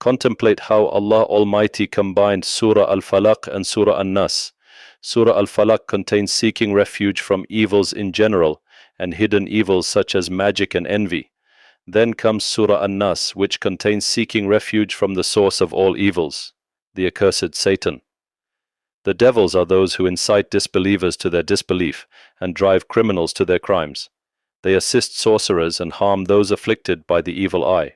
Contemplate how Allah Almighty combined Surah Al-Falaq and Surah An-Nas. Surah Al-Falaq contains seeking refuge from evils in general and hidden evils such as magic and envy. Then comes Surah An-Nas, which contains seeking refuge from the source of all evils, the accursed Satan. The devils are those who incite disbelievers to their disbelief and drive criminals to their crimes. They assist sorcerers and harm those afflicted by the evil eye.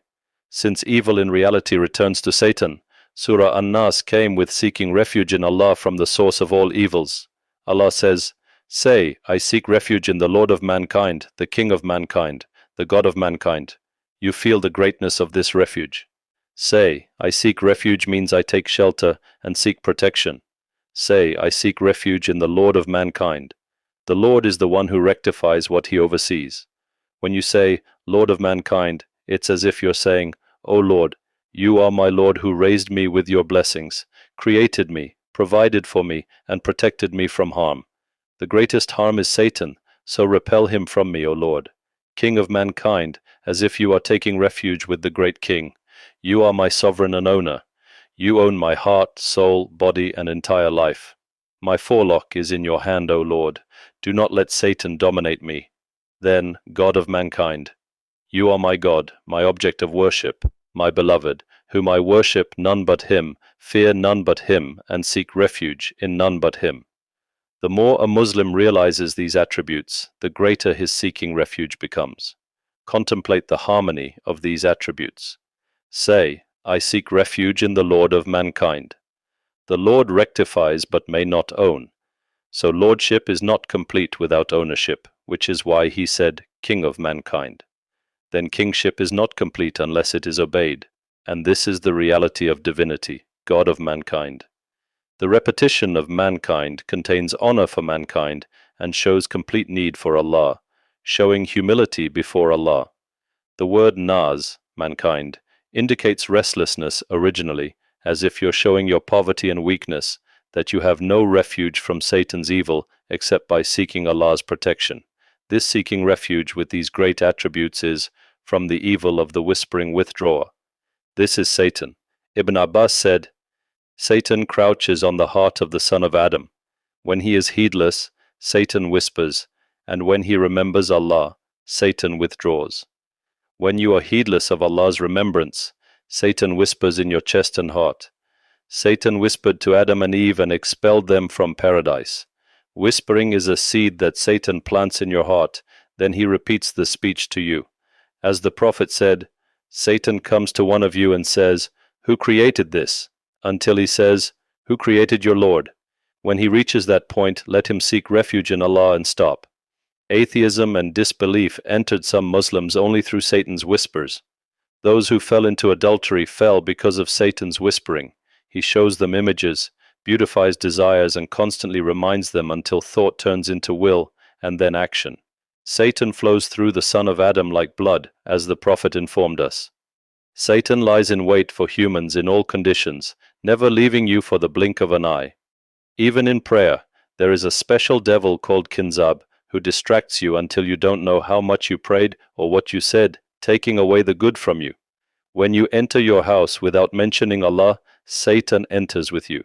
Since evil in reality returns to Satan, Surah An-Nas came with seeking refuge in Allah from the source of all evils. Allah says, "Say, I seek refuge in the Lord of mankind, the King of mankind, the God of mankind." You feel the greatness of this refuge. Say, I seek refuge means I take shelter and seek protection. Say, I seek refuge in the Lord of mankind. The Lord is the one who rectifies what he oversees. When you say, Lord of mankind, it's as if you're saying, O Lord, you are my Lord who raised me with your blessings, created me, provided for me, and protected me from harm. The greatest harm is Satan, so repel him from me, O Lord. King of mankind, as if you are taking refuge with the great King. You are my sovereign and owner. You own my heart, soul, body, and entire life. My forelock is in your hand, O Lord. Do not let Satan dominate me. Then, God of mankind, you are my God, my object of worship, my beloved, whom I worship none but him, fear none but him, and seek refuge in none but him. The more a Muslim realizes these attributes, the greater his seeking refuge becomes. Contemplate the harmony of these attributes. Say, I seek refuge in the Lord of mankind. The Lord rectifies but may not own. So lordship is not complete without ownership, which is why he said, King of mankind. Then kingship is not complete unless it is obeyed, and this is the reality of divinity, God of mankind. The repetition of mankind contains honor for mankind and shows complete need for Allah, showing humility before Allah. The word Nas, mankind, indicates restlessness originally, as if you're showing your poverty and weakness, that you have no refuge from Satan's evil except by seeking Allah's protection. This seeking refuge with these great attributes is, from the evil of the whispering withdrawer. This is Satan. Ibn Abbas said, Satan crouches on the heart of the son of Adam. When he is heedless, Satan whispers, and when he remembers Allah, Satan withdraws. When you are heedless of Allah's remembrance, Satan whispers in your chest and heart. Satan whispered to Adam and Eve and expelled them from paradise. Whispering is a seed that Satan plants in your heart, then he repeats the speech to you. As the Prophet said, Satan comes to one of you and says, Who created this? Until he says, Who created your Lord? When he reaches that point, let him seek refuge in Allah and stop. Atheism and disbelief entered some Muslims only through Satan's whispers. Those who fell into adultery fell because of Satan's whispering. He shows them images, beautifies desires, and constantly reminds them until thought turns into will and then action. Satan flows through the son of Adam like blood, as the Prophet informed us. Satan lies in wait for humans in all conditions, never leaving you for the blink of an eye. Even in prayer, there is a special devil called Kinzab, who distracts you until you don't know how much you prayed or what you said, taking away the good from you. When you enter your house without mentioning Allah, Satan enters with you.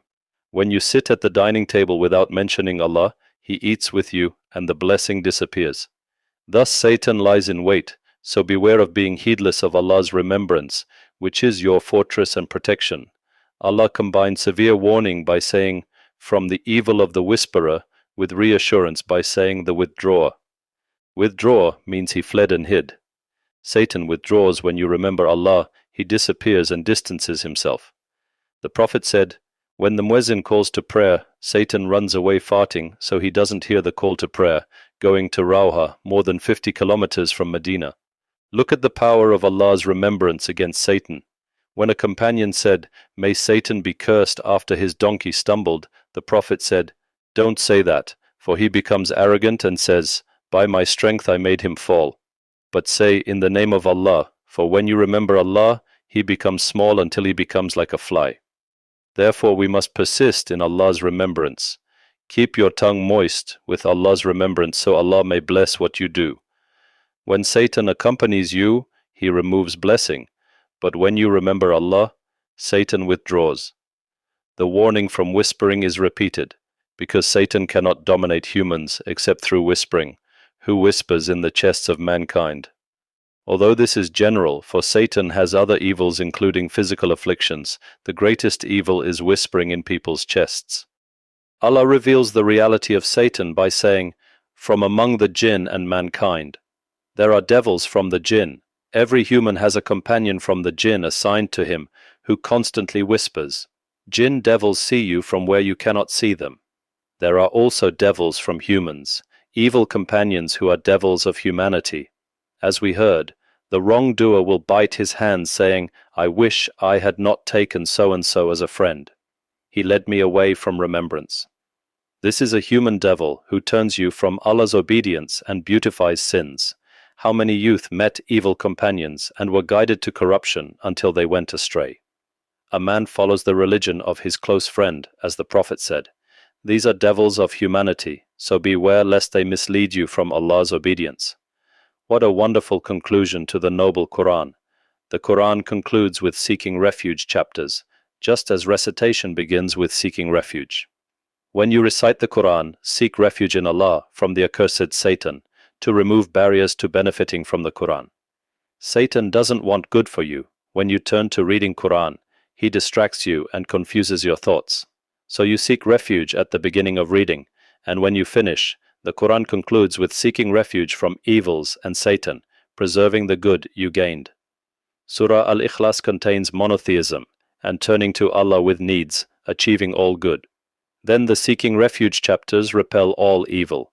When you sit at the dining table without mentioning Allah, he eats with you and the blessing disappears. Thus Satan lies in wait, so beware of being heedless of Allah's remembrance, which is your fortress and protection. Allah combined severe warning by saying, from the evil of the whisperer, with reassurance by saying the withdrawer. Withdraw means he fled and hid. Satan withdraws when you remember Allah, he disappears and distances himself. The Prophet said, when the muezzin calls to prayer, Satan runs away farting, so he doesn't hear the call to prayer, going to Rawha, more than 50 kilometers from Medina. Look at the power of Allah's remembrance against Satan. When a companion said, may Satan be cursed after his donkey stumbled, the Prophet said, don't say that, for he becomes arrogant and says, by my strength I made him fall. But say, in the name of Allah, for when you remember Allah, he becomes small until he becomes like a fly. Therefore we must persist in Allah's remembrance. Keep your tongue moist with Allah's remembrance so Allah may bless what you do. When Satan accompanies you, he removes blessing. But when you remember Allah, Satan withdraws. The warning from whispering is repeated, because Satan cannot dominate humans except through whispering, who whispers in the chests of mankind. Although this is general, for Satan has other evils including physical afflictions, the greatest evil is whispering in people's chests. Allah reveals the reality of Satan by saying, "From among the jinn and mankind." There are devils from the jinn. Every human has a companion from the jinn assigned to him, who constantly whispers. Jinn devils see you from where you cannot see them. There are also devils from humans, evil companions who are devils of humanity. As we heard, the wrongdoer will bite his hand saying, "I wish I had not taken so-and-so as a friend. He led me away from remembrance." This is a human devil who turns you from Allah's obedience and beautifies sins. How many youth met evil companions and were guided to corruption until they went astray? A man follows the religion of his close friend, as the Prophet said. These are devils of humanity, so beware lest they mislead you from Allah's obedience. What a wonderful conclusion to the noble Quran. The Quran concludes with seeking refuge chapters, just as recitation begins with seeking refuge. When you recite the Quran, seek refuge in Allah from the accursed Satan, to remove barriers to benefiting from the Quran. Satan doesn't want good for you. When you turn to reading Quran, he distracts you and confuses your thoughts. So you seek refuge at the beginning of reading, and when you finish, the Quran concludes with seeking refuge from evils and Satan, preserving the good you gained. Surah Al-Ikhlas contains monotheism and turning to Allah with needs, achieving all good. Then the seeking refuge chapters repel all evil.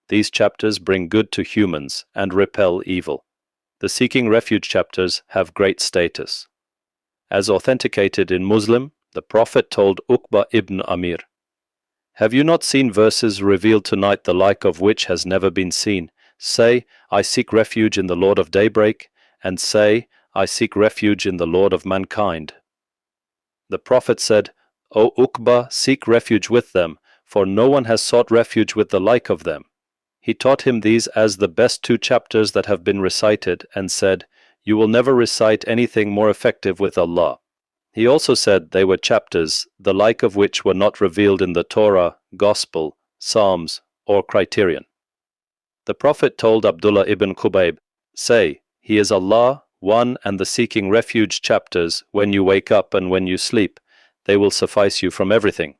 These chapters bring good to humans and repel evil. The seeking refuge chapters have great status. As authenticated in Muslim, the Prophet told Uqba ibn Amir, "Have you not seen verses revealed tonight the like of which has never been seen? Say, I seek refuge in the Lord of daybreak, and say, I seek refuge in the Lord of mankind." The Prophet said, "O Uqba, seek refuge with them, for no one has sought refuge with the like of them." He taught him these as the best 2 chapters that have been recited, and said, "You will never recite anything more effective with Allah." He also said they were chapters, the like of which were not revealed in the Torah, Gospel, Psalms, or Criterion. The Prophet told Abdullah ibn Khubayb, "Say, He is Allah, one, and the seeking refuge chapters, when you wake up and when you sleep, they will suffice you from everything."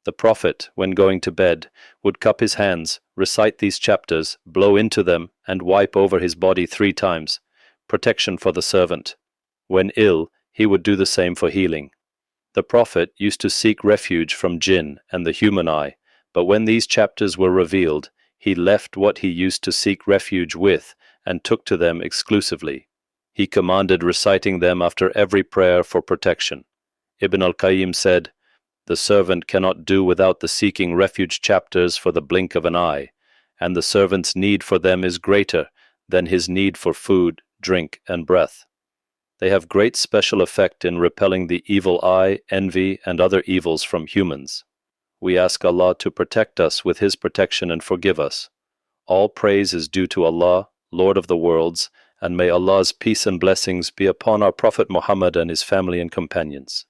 The Prophet, when going to bed, would cup his hands, recite these chapters, blow into them, and wipe over his body 3 times, protection for the servant. When ill, he would do the same for healing. The Prophet used to seek refuge from jinn and the human eye, but when these chapters were revealed, he left what he used to seek refuge with and took to them exclusively. He commanded reciting them after every prayer for protection. Ibn Al-Qayyim said, "The servant cannot do without the seeking refuge chapters for the blink of an eye, and the servant's need for them is greater than his need for food, drink, and breath. They have great special effect in repelling the evil eye, envy, and other evils from humans. We ask Allah to protect us with His protection and forgive us. All praise is due to Allah, Lord of the worlds, and may Allah's peace and blessings be upon our Prophet Muhammad and his family and companions."